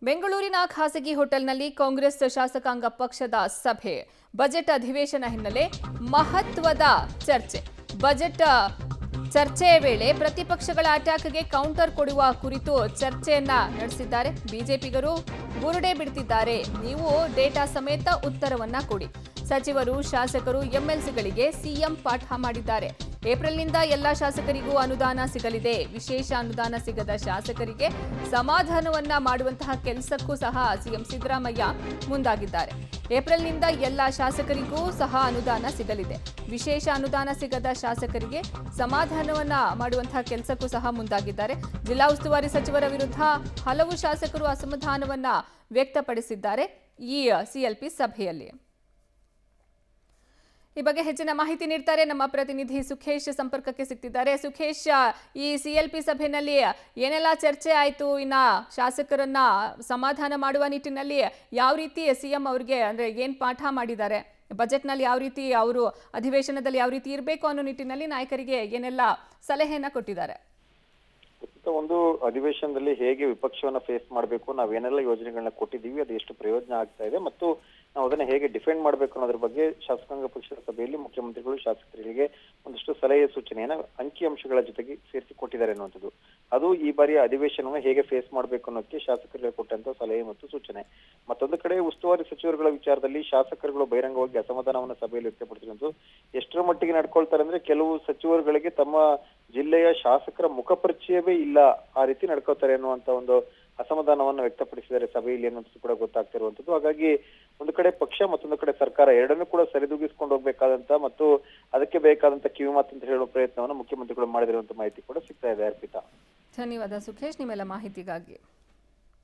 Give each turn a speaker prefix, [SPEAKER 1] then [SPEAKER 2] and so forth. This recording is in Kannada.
[SPEAKER 1] ಬೆಂಗಳೂರಿನ ಖಾಸಗಿ ಹೋಟೆಲ್ನಲ್ಲಿ ಕಾಂಗ್ರೆಸ್ ಶಾಸಕಾಂಗ ಪಕ್ಷದ ಸಭೆ. ಬಜೆಟ್ ಅಧಿವೇಶನ ಹಿನ್ನೆಲೆ ಮಹತ್ವದ ಚರ್ಚೆ. ಬಜೆಟ್ ಚರ್ಚೆಯ ವೇಳೆ ಪ್ರತಿಪಕ್ಷಗಳ ಅಟ್ಯಾಕ್ಗೆ ಕೌಂಟರ್ ಕೊಡುವ ಕುರಿತು ಚರ್ಚೆಯನ್ನ ನಡೆಸಿದ್ದಾರೆ. ಬಿಜೆಪಿಗರು ಬುರುಡೆ ಬಿಡ್ತಿದ್ದಾರೆ. ನೀವು ಡೇಟಾ ಸಮೇತ ಉತ್ತರವನ್ನ ಕೊಡಿ. ಸಚಿವರು, ಶಾಸಕರು, ಎಂಎಲ್ಸಿಗಳಿಗೆ ಸಿಎಂ ಪಾಠ ಮಾಡಿದ್ದಾರೆ. ಏಪ್ರಿಲ್ನಿಂದ ಎಲ್ಲ ಶಾಸಕರಿಗೂ ಅನುದಾನ ಸಿಗಲಿದೆ. ವಿಶೇಷ ಅನುದಾನ ಸಿಗದ ಶಾಸಕರಿಗೆ ಸಮಾಧಾನವನ್ನ ಮಾಡುವಂತಹ ಕೆಲಸಕ್ಕೂ ಸಹ ಸಿಎಂ ಸಿದ್ದರಾಮಯ್ಯ ಮುಂದಾಗಿದ್ದಾರೆ. ಏಪ್ರಿಲ್ನಿಂದ ಎಲ್ಲ ಶಾಸಕರಿಗೂ ಸಹ ಅನುದಾನ ಸಿಗಲಿದೆ. ವಿಶೇಷ ಅನುದಾನ ಸಿಗದ ಶಾಸಕರಿಗೆ ಸಮಾಧಾನವನ್ನ ಮಾಡುವಂತಹ ಕೆಲಸಕ್ಕೂ ಸಹ ಮುಂದಾಗಿದ್ದಾರೆ. ಜಿಲ್ಲಾ ಉಸ್ತುವಾರಿ ಸಚಿವರ ವಿರುದ್ಧ ಹಲವು ಶಾಸಕರು ಅಸಮಾಧಾನವನ್ನ ವ್ಯಕ್ತಪಡಿಸಿದ್ದಾರೆ ಈ ಸಿಎಲ್ಪಿ ಸಭೆಯಲ್ಲಿ. ಈ ಬಗ್ಗೆ ಹೆಚ್ಚಿನ ಮಾಹಿತಿ ನೀಡ್ತಾರೆ ನಮ್ಮ ಪ್ರತಿನಿಧಿ ಸುಖೇಶ್ ಸಂಪರ್ಕಕ್ಕೆ ಸಿಗ್ತಿದ್ದಾರೆ. ಸುಖೇಶ್, ಈ ಸಿಎಲ್ಪಿ ಸಭೆಯಲ್ಲಿ ಏನೆಲ್ಲ ಚರ್ಚೆ ಆಯಿತು? ಇನ್ನ ಶಾಸಕರನ್ನ ಸಮಾಧಾನ ಮಾಡುವ ನಿಟ್ಟಿನಲ್ಲಿ ಯಾವ ರೀತಿ ಸಿಎಂ ಅವರಿಗೆ ಅಂದ್ರೆ ಏನ್ ಪಾಠ ಮಾಡಿದ್ದಾರೆ? ಬಜೆಟ್ನಲ್ಲಿ ಯಾವ ರೀತಿ ಅವರು ಅಧಿವೇಶನದಲ್ಲಿ ಯಾವ ರೀತಿ ಇರಬೇಕು ಅನ್ನೋ ನಿಟ್ಟಿನಲ್ಲಿ ನಾಯಕರಿಗೆ ಏನೆಲ್ಲ ಸಲಹೆಯನ್ನ ಕೊಟ್ಟಿದ್ದಾರೆ?
[SPEAKER 2] ಒಂದು ಅಧಿವೇಶನದಲ್ಲಿ ಹೇಗೆ ವಿಪಕ್ಷವನ್ನ ಫೇಸ್ ಮಾಡಬೇಕು, ನಾವೇನೆಲ್ಲ ಯೋಜನೆಗಳನ್ನ ಕೊಟ್ಟಿದ್ದೀವಿ, ಅದು ಎಷ್ಟು ಪ್ರಯೋಜನ ಆಗ್ತಾ ಇದೆ ಮತ್ತು ನಾವು ಅದನ್ನ ಹೇಗೆ ಡಿಫೆಂಡ್ ಮಾಡಬೇಕು ಅನ್ನೋದ್ರ ಬಗ್ಗೆ ಶಾಸಕಾಂಗ ಪಕ್ಷದ ಸಭೆಯಲ್ಲಿ ಮುಖ್ಯಮಂತ್ರಿಗಳು ಶಾಸಕರಿಗೆ ಒಂದಷ್ಟು ಸಲಹೆ ಸೂಚನೆಯನ್ನ ಅಂಕಿಅಂಶಗಳ ಜೊತೆಗೆ ಸೇರಿಸಿ ಕೊಟ್ಟಿದ್ದಾರೆ ಅನ್ನುವಂಥದ್ದು. ಅದು ಈ ಬಾರಿಯ ಅಧಿವೇಶನವನ್ನು ಹೇಗೆ ಫೇಸ್ ಮಾಡಬೇಕು ಅನ್ನೋದಕ್ಕೆ ಶಾಸಕರಿಗೆ ಕೊಟ್ಟಂತ ಸಲಹೆ ಮತ್ತು ಸೂಚನೆ. ಮತ್ತೊಂದು ಕಡೆ ಉಸ್ತುವಾರಿ ಸಚಿವರುಗಳ ವಿಚಾರದಲ್ಲಿ ಶಾಸಕರುಗಳು ಬಹಿರಂಗವಾಗಿ ಅಸಮಾಧಾನವನ್ನು ಸಭೆಯಲ್ಲಿ ವ್ಯಕ್ತಪಡಿಸಿರುವುದು ಎಷ್ಟರ ಮಟ್ಟಿಗೆ ನಡ್ಕೊಳ್ತಾರೆ ಅಂದ್ರೆ, ಕೆಲವು ಸಚಿವರುಗಳಿಗೆ ತಮ್ಮ ಜಿಲ್ಲೆಯ ಶಾಸಕರ ಮುಖಪರಿಚಯವೇ ಇಲ್ಲ, ಆ ರೀತಿ ನಡ್ಕೋತಾರೆ ಅನ್ನುವಂತ ಒಂದು ಅಸಮಾಧಾನವನ್ನು ವ್ಯಕ್ತಪಡಿಸಿದ್ದಾರೆ ಸಭೆಯಲ್ಲಿ ಅನ್ನೋದು ಕೂಡ ಗೊತ್ತಾಗ್ತಿರುವಂತದ್ದು. ಹಾಗಾಗಿ ಒಂದು ಕಡೆ ಪಕ್ಷ, ಮತ್ತೊಂದು ಕಡೆ ಸರ್ಕಾರ ಎರಡನ್ನೂ ಕೂಡ ಸರಿದೂಗಿಸ್ಕೊಂಡು ಹೋಗ್ಬೇಕಾದಂತ ಮತ್ತು ಅದಕ್ಕೆ ಬೇಕಾದಂತ ಕಿವಿ ಮಾತು ಅಂತ ಹೇಳುವ ಪ್ರಯತ್ನವನ್ನು ಮುಖ್ಯಮಂತ್ರಿಗಳು ಮಾಡಿದಿರುವಂತ ಮಾಹಿತಿ ಕೂಡ ಸಿಗ್ತಾ ಇದೆ. ಅರ್ಪಿತಾ,
[SPEAKER 1] ಧನ್ಯವಾದ ಸುಖೇಶ್ ನಿಮ್ಮೆಲ್ಲ ಮಾಹಿತಿಗಾಗಿ.